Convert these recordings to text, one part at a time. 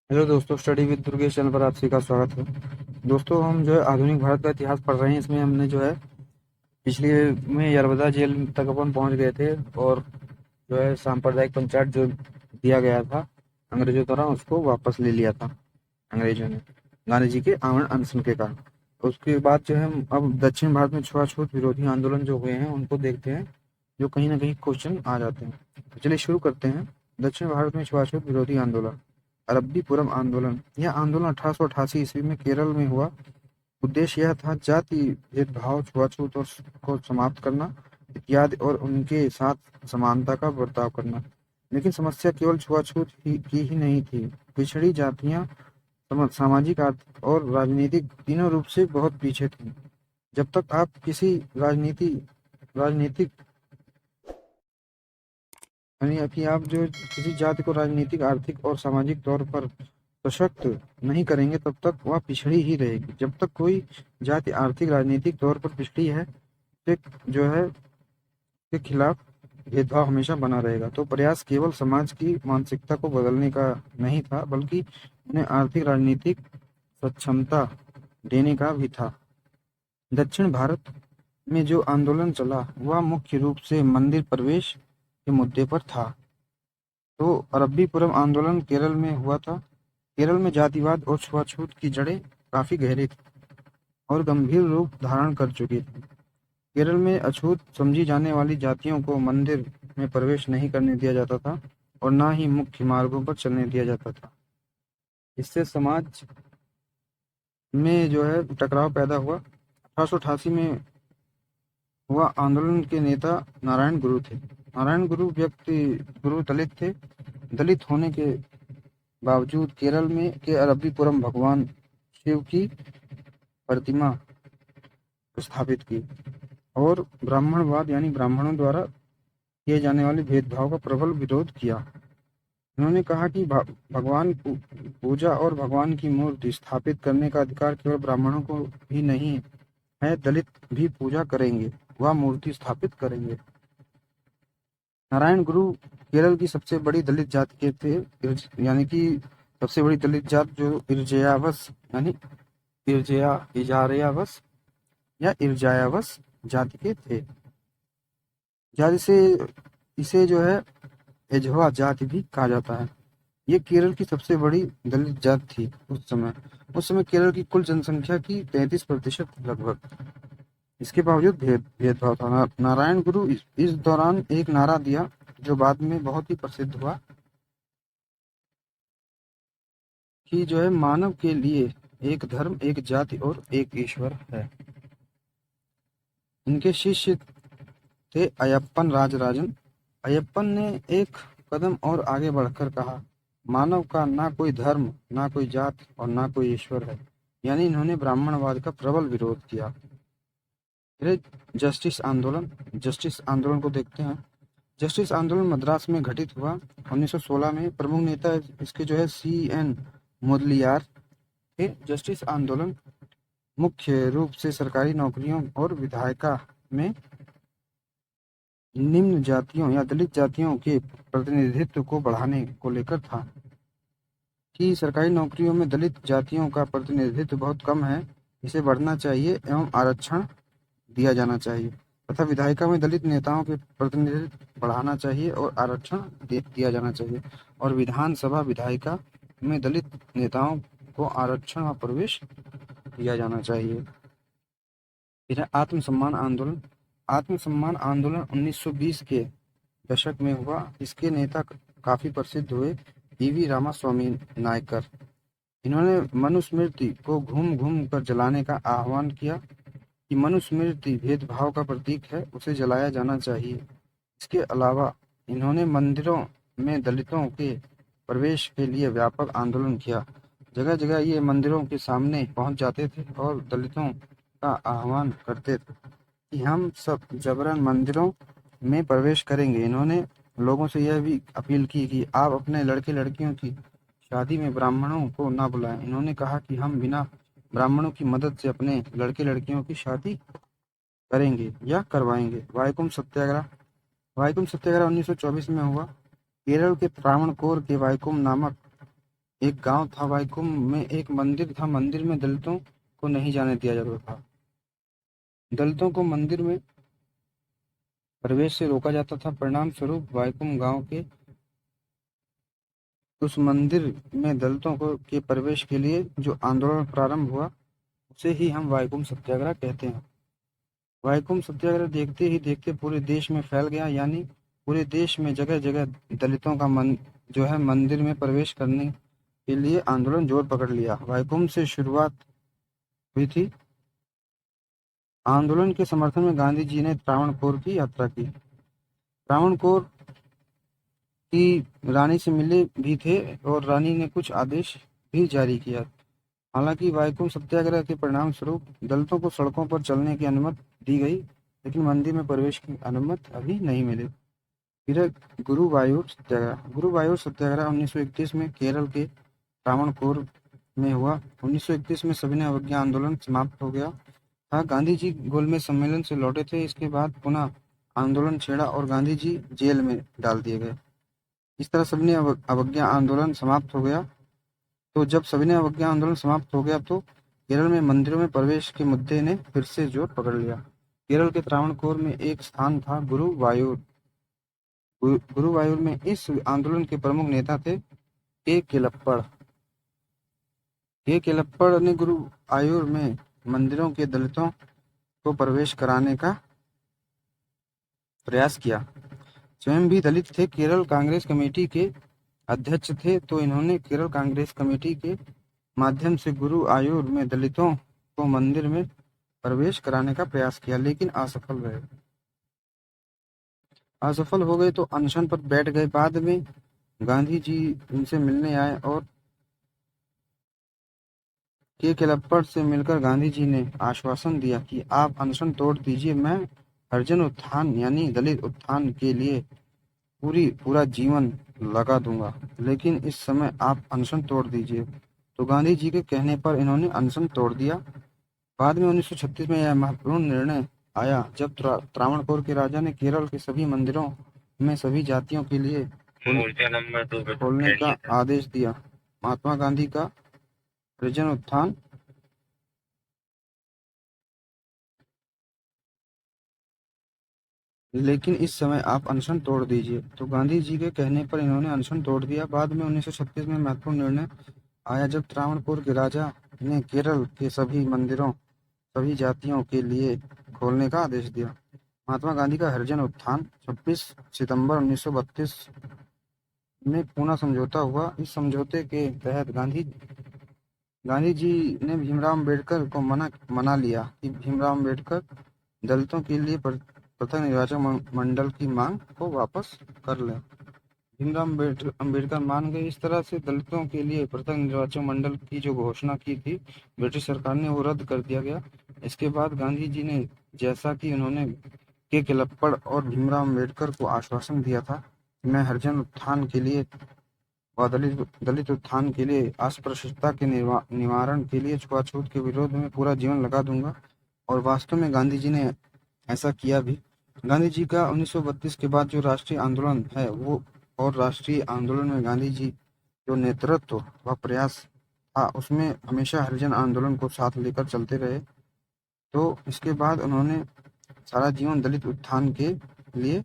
Hello दोस्तों, study with Durgesh channel पर आप सभी का स्वागत है। दोस्तों, हम जो है आधुनिक भारत का इतिहास पढ़ रहे हैं। इसमें हमने जो है पिछली में यरवदा जेल तक अपन पहुंच गए थे, और जो है सांप्रदायिक पंचायत जो दिया गया था अंग्रेजों द्वारा, उसको वापस ले लिया था अंग्रेजों ने, गांधी जी के आमरण अनशन के कारण। उसके बाद जो है हम अब दक्षिण भारत में छुआछूत विरोधी आंदोलन जो हुए हैं उनको देखते हैं, जो कहीं ना कहीं क्वेश्चन आ जाते हैं। तो चलिए शुरू करते हैं। दक्षिण भारत में छुआछूत विरोधी आंदोलन, अरब्बीपुरम आंदोलन। यह आंदोलन 1888 ईस्वी में केरल में हुआ। उद्देश्य यह था जाति भेदभाव, छुआछूत और को समाप्त करना इत्यादि, और उनके साथ समानता का बर्ताव करना। लेकिन समस्या केवल छुआछूत की ही नहीं थी। पिछड़ी जातियां सामाजिक, आर्थिक और राजनीतिक तीनों रूप से बहुत पीछे थीं। जब तक आप किसी राजनीतिक यानी कि आप जो किसी जाति को राजनीतिक, आर्थिक और सामाजिक तौर पर सशक्त नहीं करेंगे, तब तक वह पिछड़ी ही रहेगी। जब तक कोई जाति आर्थिक, राजनीतिक तौर पर पिछड़ी है, तो जो है के खिलाफ भेदभाव हमेशा बना रहेगा। तो प्रयास केवल समाज की मानसिकता को बदलने का नहीं था, बल्कि उन्हें आर्थिक, राजनीतिक सक्षमता देने का भी था। दक्षिण भारत में जो आंदोलन चला, वह मुख्य रूप से मंदिर प्रवेश के मुद्दे पर था। तो अरब्बीपुरम आंदोलन केरल में हुआ था। केरल में जातिवाद और छुआछूत की जड़ें काफी गहरी थी और गंभीर रूप धारण कर चुकी थी। केरल में अछूत समझी जाने वाली जातियों को मंदिर में प्रवेश नहीं करने दिया जाता था, और न ही मुख्य मार्गों पर चलने दिया जाता था। इससे समाज में जो है टकराव पैदा हुआ। 1888 में हुआ आंदोलन के नेता नारायण गुरु थे। नारायण गुरु दलित थे। दलित होने के बावजूद केरल में के अरब्बीपुरम भगवान शिव की प्रतिमा स्थापित की, और ब्राह्मणवाद यानी ब्राह्मणों द्वारा किए जाने वाले भेदभाव का प्रबल विरोध किया। उन्होंने कहा कि भगवान पूजा और भगवान की मूर्ति स्थापित करने का अधिकार केवल ब्राह्मणों को ही नहीं है, दलित भी पूजा करेंगे, वह मूर्ति स्थापित करेंगे। नारायण गुरु केरल की सबसे बड़ी दलित जाति के थे, यानी कि सबसे बड़ी दलित जात जो इरजेयावस यानी इजारियावस या इरजायावस जाति के थे। जाति से इसे जो है एझवा जाति भी कहा जाता है। ये केरल की सबसे बड़ी दलित जात थी उस समय केरल की कुल जनसंख्या की 33% लगभग। इसके बावजूद भेदभाव था। नारायण गुरु इस दौरान एक नारा दिया, जो बाद में बहुत ही प्रसिद्ध हुआ, कि जो है मानव के लिए एक धर्म, एक जाति और एक ईश्वर है। इनके शिष्य थे अयप्पन राजराजन। अयप्पन ने एक कदम और आगे बढ़कर कहा, मानव का ना कोई धर्म, ना कोई जात और ना कोई ईश्वर है। यानी इन्होंने ब्राह्मणवाद का प्रबल विरोध किया। फिर जस्टिस आंदोलन को देखते हैं। जस्टिस आंदोलन मद्रास में घटित हुआ 1916 में। प्रमुख नेता इसके जो है CN मुदलियार थे। जस्टिस आंदोलन मुख्य रूप से सरकारी नौकरियों और विधायिका में निम्न जातियों या दलित जातियों के प्रतिनिधित्व को बढ़ाने को लेकर था, कि सरकारी नौकरियों में दलित जातियों का प्रतिनिधित्व बहुत कम है, इसे बढ़ना चाहिए एवं आरक्षण दिया जाना चाहिए, तथा विधायिका में दलित नेताओं के प्रतिनिधित्व बढ़ाना चाहिए और आरक्षण दिया जाना चाहिए, और विधानसभा विधायिका में दलित नेताओं को आरक्षण व प्रवेश दिया जाना चाहिए। फिर है आत्मसम्मान आंदोलन। आत्मसम्मान आंदोलन 1920 के दशक में हुआ। इसके नेता काफी प्रसिद्ध हुए EV रामास्वामी नायकर। इन्होंने मनुस्मृति को घूम घूम कर जलाने का आह्वान किया, कि मनुस्मृति भेदभाव का प्रतीक है, उसे जलाया जाना चाहिए। इसके अलावा इन्होंने मंदिरों में दलितों के प्रवेश के लिए व्यापक आंदोलन किया। जगह जगह ये मंदिरों के सामने पहुंच जाते थे और दलितों का आह्वान करते थे कि हम सब जबरन मंदिरों में प्रवेश करेंगे। इन्होंने लोगों से यह भी अपील की कि आप अपने लड़के लड़कियों की शादी में ब्राह्मणों को ना बुलाएं। इन्होंने कहा कि हम बिना ब्राह्मणों की मदद से अपने लड़के लड़कियों की शादी करेंगे या करवाएंगे। वाइकोम सत्याग्रह 1924 में हुआ। केरल के त्रावणकोर के वाइकोम नामक एक गांव था, वाइकुम में एक मंदिर था। मंदिर में दलितों को नहीं जाने दिया जाता था। दलितों को मंदिर में प्रवेश से रोका जाता था। परिणाम स्वरूप वाइकुम गांव के उस मंदिर में दलितों को के प्रवेश के लिए जो आंदोलन प्रारंभ हुआ, उसे ही हम वाइकुम सत्याग्रह कहते हैं। वाइकुम सत्याग्रह देखते ही देखते पूरे देश में फैल गया, यानी पूरे देश में जगह जगह दलितों का जो है मंदिर में प्रवेश करने के लिए आंदोलन जोर पकड़ लिया। वाइकुम से शुरुआत हुई थी। आंदोलन के समर्थन में गांधी जी ने त्रावणकोर की यात्रा की। त्रावणकोर की रानी से मिले भी थे और रानी ने कुछ आदेश भी जारी किया। हालांकि वाइकुम सत्याग्रह के परिणाम स्वरूप दलितों को सड़कों पर चलने की अनुमति दी गई, लेकिन मंदिर में प्रवेश की अनुमति अभी नहीं मिली। फिर गुरुवायूर सत्याग्रह। गुरुवायूर सत्याग्रह 1931 में केरल के त्रावणकोर में हुआ। 1931 में सविनय अवज्ञा आंदोलन समाप्त हो गया था। गांधी जी गोलमेज सम्मेलन से लौटे थे। इसके बाद पुनः आंदोलन छेड़ा और गांधी जी जेल में डाल दिए गए। इस तरह सविनय अवज्ञा आंदोलन समाप्त हो गया। तो जब सविनय अवज्ञा आंदोलन समाप्त हो गया तो केरल में मंदिरों में प्रवेश के मुद्दे ने फिर से जोर पकड़ लिया। केरल के त्रावणकोर में एक स्थान था गुरुवायूर। गुरुवायूर में इस आंदोलन के प्रमुख नेता थे के केलप्पड़। के केलप्पड़ ने गुरुवायूर में मंदिरों के दलितों को प्रवेश कराने का प्रयास किया। स्वयं भी दलित थे, केरल कांग्रेस कमेटी के अध्यक्ष थे, तो इन्होंने केरल कांग्रेस कमेटी के माध्यम से गुरुवायूर में दलितों को मंदिर में प्रवेश कराने का प्रयास किया, लेकिन असफल रहे। असफल हो गए तो अनशन पर बैठ गए। बाद में गांधी जी इनसे मिलने आए और के केलप्पड़ से मिलकर गांधी जी ने आश्वासन दिया कि आप अनशन तोड़ दीजिए, मैं हरिजन उत्थान यानी दलित उत्थान के लिए पूरा जीवन लगा दूंगा, लेकिन इस समय आप अनशन तोड़ दीजिए। तो गांधी जी के कहने पर इन्होंने अनशन तोड़ दिया। बाद में 1936 में यह महत्वपूर्ण निर्णय आया जब त्रावणकोर के राजा ने केरल के सभी मंदिरों में सभी जातियों के लिए खोलने का आदेश दिया। महात्मा गांधी का हरिजन उत्थान लेकिन इस समय आप अनशन तोड़ दीजिए। तो गांधी जी के कहने पर इन्होंने अनशन तोड़ दिया। बाद में 1936 में महत्वपूर्ण निर्णय आया जब त्रावणकोर के राजा ने केरल के सभी मंदिरों सभी जातियों के लिए खोलने का आदेश दिया। महात्मा गांधी का हरिजन उत्थान 26 सितंबर 1932 में पूना समझौता हुआ। इस समझौते के तहत गांधी जी ने भीमराव अम्बेडकर को मना लिया कि भीमराव अम्बेडकर दलितों के लिए पृथक निर्वाचन मंडल की मांग को वापस कर लें। भीमराव अम्बेडकर मान गए। इस तरह से दलितों के लिए पृथक निर्वाचन मंडल की जो घोषणा की थी ब्रिटिश सरकार ने, वो रद्द कर दिया गया। इसके बाद गांधी जी ने, जैसा कि उन्होंने के केलप्पड़ और भीमराव अम्बेडकर को आश्वासन दिया था, मैं हरिजन उत्थान के लिए व दलित उत्थान के लिए, अस्पृश्यता के निवारण के लिए, छुआछूत के विरोध में पूरा जीवन लगा दूंगा। और वास्तव में गांधी जी ने ऐसा किया भी। गांधी जी का 1932 के बाद जो राष्ट्रीय आंदोलन है वो, और राष्ट्रीय आंदोलन में गांधी जी जो नेतृत्व व प्रयास था उसमें हमेशा हरिजन आंदोलन को साथ लेकर चलते रहे। तो इसके बाद उन्होंने सारा जीवन दलित उत्थान के लिए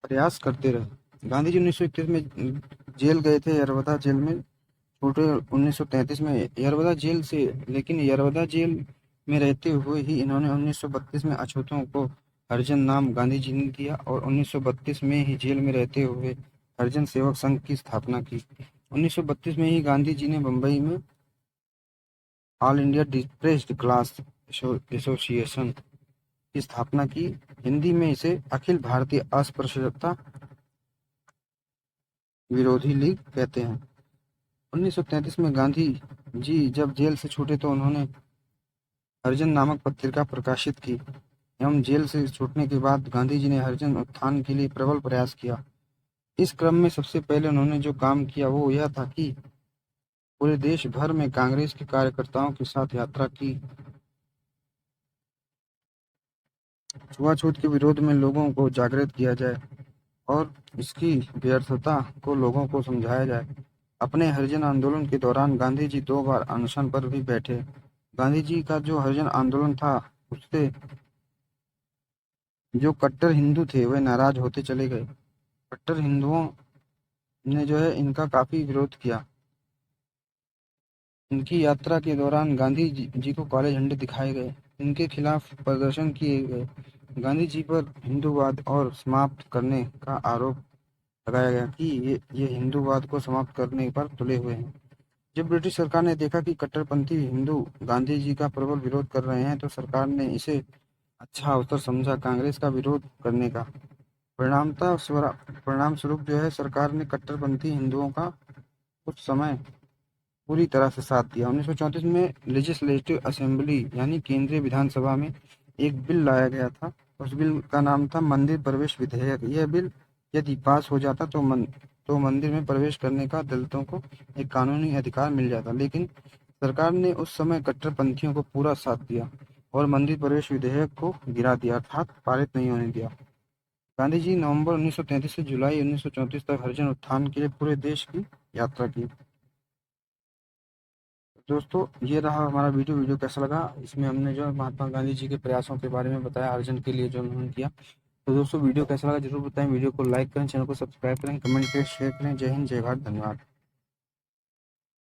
प्रयास करते रहे। गांधी जी 1931 में जेल गए थे, यरवदा जेल में। छोटे 1933 में यरवदा जेल से, लेकिन यरवदा जेल में रहते हुए ही इन्होंने 1932 में अछूतों को हरिजन नाम गांधी जी ने दिया और 1932 में ही जेल में रहते हुए हरिजन सेवक संघ की स्थापना की। 1932 में ही गांधी जी ने मुंबई में all India depressed class association की स्थापना की। हिंदी में इसे अखिल भारतीय अस्पृश्यता विरोधी लीग कहते हैं। 1933 में गांधी जी जब जेल से छूटे तो उन्होंने हरिजन नामक पत्रिका प्रकाशित की, एवं जेल से छूटने के बाद गांधी जी ने हरिजन उत्थान के लिए प्रबल प्रयास किया। इस क्रम में सबसे पहले उन्होंने जो काम किया वो यह था कि पूरे देश भर में कांग्रेस के कार्यकर्ताओं के साथ यात्रा की। छुआछूत के विरोध में लोगों को जागृत किया जाए और इसकी व्यर्थता को लोगों को समझाया जाए। अपने हरिजन आंदोलन के दौरान गांधी जी 2 बार अनशन पर भी बैठे। गांधी जी का जो हरिजन आंदोलन था उससे जो कट्टर हिंदू थे वे नाराज होते चले गए। कट्टर हिंदुओं ने जो है इनका काफी विरोध किया। इनकी यात्रा के दौरान गांधी जी को काले झंडे दिखाए गए, इनके खिलाफ प्रदर्शन किए गए। गांधी जी पर हिंदूवाद और समाप्त करने का आरोप लगाया गया कि ये हिंदूवाद को समाप्त करने पर तुले हुए हैं। जब ब्रिटिश सरकार ने देखा कि कट्टरपंथी हिंदू गांधी जी का प्रबल विरोध कर रहे हैं तो सरकार ने इसे अच्छा अवसर समझा कांग्रेस का विरोध करने का। परिणामतः परिणाम स्वरूप जो है सरकार ने कट्टरपंथी हिंदुओं का कुछ समय पूरी तरह से साथ दिया। 1934 में लेजिस्लेटिव असेंबली यानी केंद्रीय विधानसभा में एक बिल लाया गया था। उस बिल का नाम था मंदिर प्रवेश विधेयक। यह बिल यदि पास हो जाता तो मंदिर में प्रवेश करने का दलितों को एक कानूनी अधिकार मिल जाता, लेकिन सरकार ने उस समय कट्टरपंथियों को पूरा साथ दिया और मंदिर प्रवेश विधेयक को गिरा दिया, अर्थात पारित नहीं होने दिया। गांधी जी नवंबर 1933 से जुलाई 1934 तक हरिजन उत्थान के लिए पूरे देश की यात्रा की। दोस्तों ये रहा हमारा वीडियो कैसा लगा। इसमें हमने जो है महात्मा गांधी जी के प्रयासों के बारे में बताया, अर्जन के लिए जो उन्होंने किया। तो दोस्तों वीडियो कैसा लगा जरूर बताएं, वीडियो को लाइक करें, चैनल को सब्सक्राइब करें, कमेंट करें, शेयर करें। जय हिंद, जय भारत, धन्यवाद।